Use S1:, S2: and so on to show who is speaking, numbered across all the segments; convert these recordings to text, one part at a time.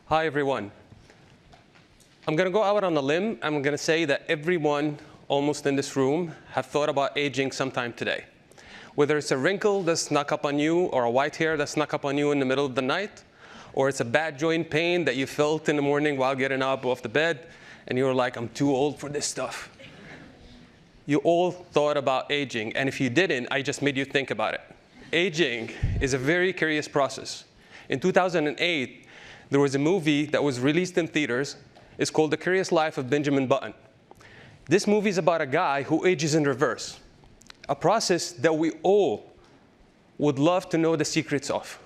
S1: Hi, everyone. I'm going to go out on a limb. I'm going to say that everyone almost in this room have thought about aging sometime today. Whether it's a wrinkle that snuck up on you or a white hair that snuck up on you in the middle of the night, or it's a bad joint pain that you felt in the morning while getting up off the bed, and you were like, I'm too old for this stuff. You all thought about aging, and if you didn't, I just made you think about it. Aging is a very curious process. In 2008, there was a movie that was released in theaters. It's called The Curious Life of Benjamin Button. This movie is about a guy who ages in reverse, a process that we all would love to know the secrets of.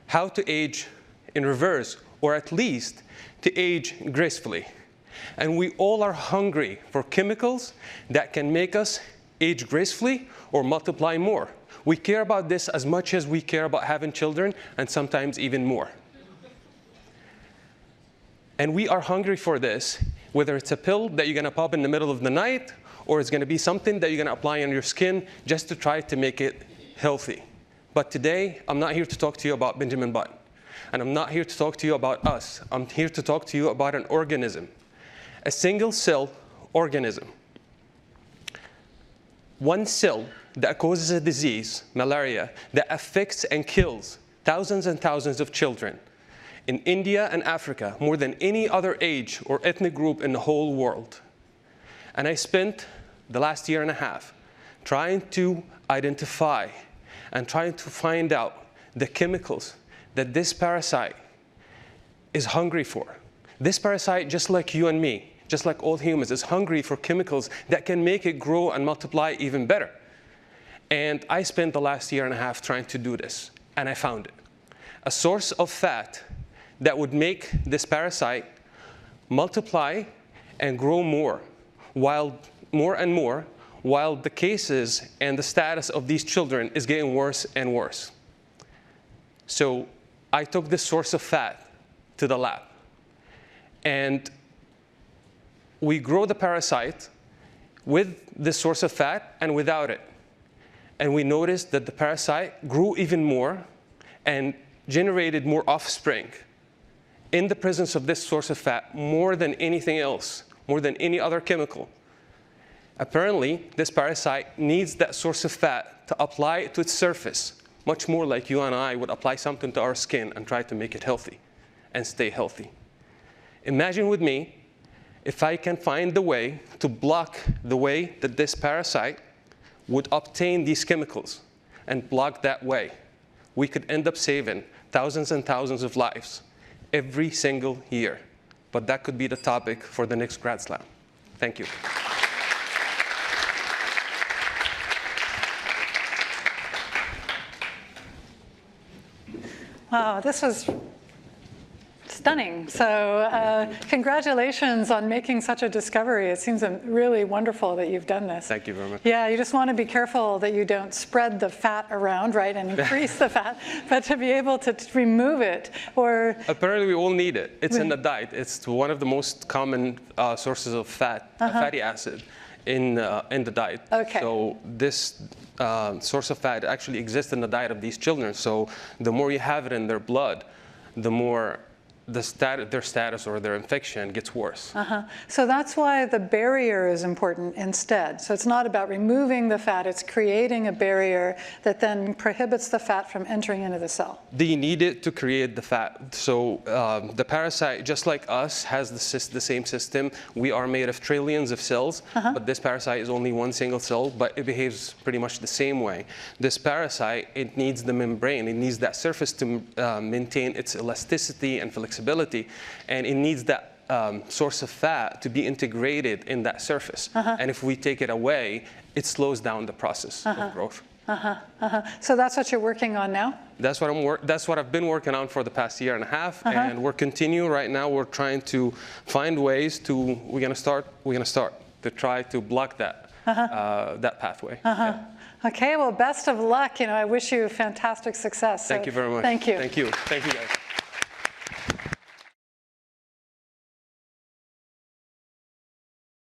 S1: How to age in reverse, or at least to age gracefully. And we all are hungry for chemicals that can make us age gracefully or multiply more. We care about this as much as we care about having children, and sometimes even more. And we are hungry for this, whether it's a pill that you're going to pop in the middle of the night, or it's going to be something that you're going to apply on your skin just to try to make it healthy. But today, I'm not here to talk to you about Benjamin Button. And I'm not here to talk to you about us. I'm here to talk to you about an organism. A single-cell organism. One cell that causes a disease, malaria, that affects and kills thousands and thousands of children in India and Africa, more than any other age or ethnic group in the whole world. And I spent the last year and a half trying to identify and trying to find out the chemicals that this parasite is hungry for. This parasite, just like you and me, just like all humans, is hungry for chemicals that can make it grow and multiply even better. And I spent the last year and a half trying to do this, and I found it. A source of fat that would make this parasite multiply and grow more and more, while the cases and the status of these children is getting worse and worse. So I took this source of fat to the lab. And we grow the parasite with this source of fat and without it. And we noticed that the parasite grew even more and generated more offspring in the presence of this source of fat more than anything else, more than any other chemical. Apparently, this parasite needs that source of fat to apply it to its surface, much more like you and I would apply something to our skin and try to make it healthy and stay healthy. Imagine with me if I can find the way to block the way that this parasite would obtain these chemicals and block that way. We could end up saving thousands and thousands of lives every single year. But that could be the topic for the next Grad Slam. Thank you.
S2: Wow, this was stunning. So congratulations on making such a discovery. It seems really wonderful that you've done this.
S1: Thank you very much.
S2: Yeah, you just want to be careful that you don't spread the fat around, right, and increase the fat, but to be able to remove it or...
S1: Apparently we all need it. It's in the diet. It's one of the most common sources of fat, fatty acid in the diet.
S2: Okay.
S1: So this source of fat actually exists in the diet of these children. So the more you have it in their blood, the more their status or their infection gets worse.
S2: So that's why the barrier is important instead. So it's not about removing the fat, it's creating a barrier that then prohibits the fat from entering into the cell.
S1: They need it to create the fat. So the parasite, just like us, has the same system. We are made of trillions of cells, but this parasite is only one single cell, but it behaves pretty much the same way. This parasite, it needs the membrane. It needs that surface to maintain its elasticity and flexibility. And it needs that source of fat to be integrated in that surface. And if we take it away, it slows down the process of growth.
S2: So that's what you're working on now?
S1: That's what I've been working on for the past year and a half, and we're continuing right now. We're trying to find ways to. We're gonna start to try to block that that pathway. Yeah.
S2: Okay, well, best of luck. I wish you fantastic success.
S1: Thank you very much.
S2: Thank you.
S1: Thank you. Thank you, guys.